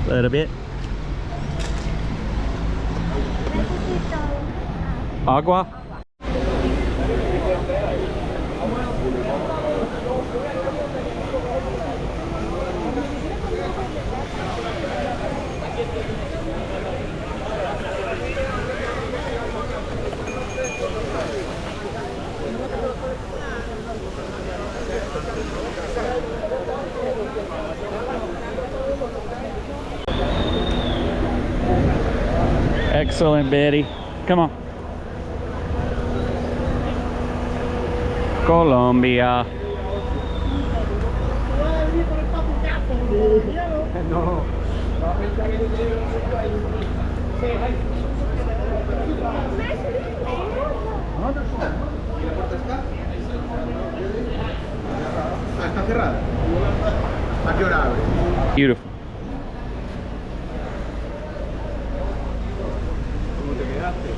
A little bit. Agua. Excellent, Betty. Come on. Colombia. Está cerrada. ¿A qué hora abre? Beautiful. ¿Cómo te quedaste?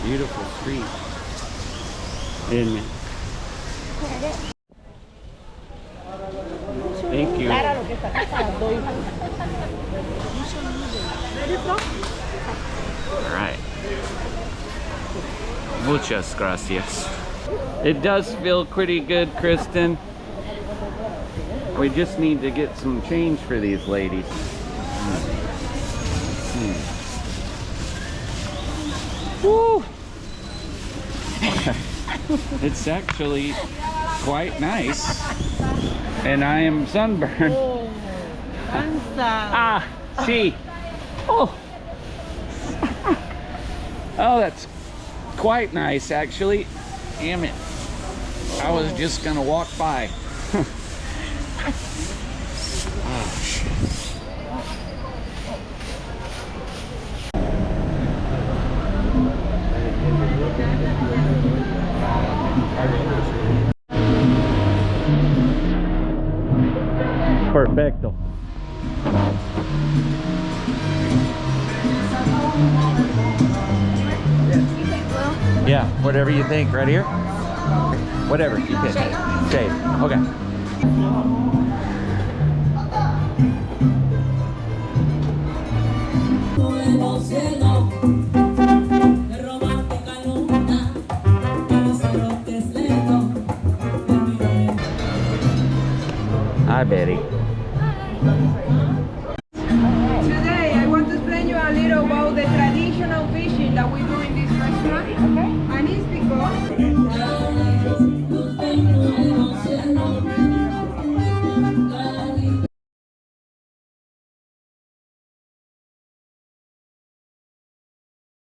Beautiful street, isn't it? Thank you. All right. Muchas gracias. It does feel pretty good, Kristen. We just need to get some change for these ladies. Woo! It's actually quite nice, and I am sunburned. Oh, Ah, see. Oh. Oh, that's quite nice, actually. Damn it. I was just gonna walk by. Oh, shit. Perfecto. Yeah, whatever you think. Right here? Whatever you pick. Shade. Okay. Hi, Betty.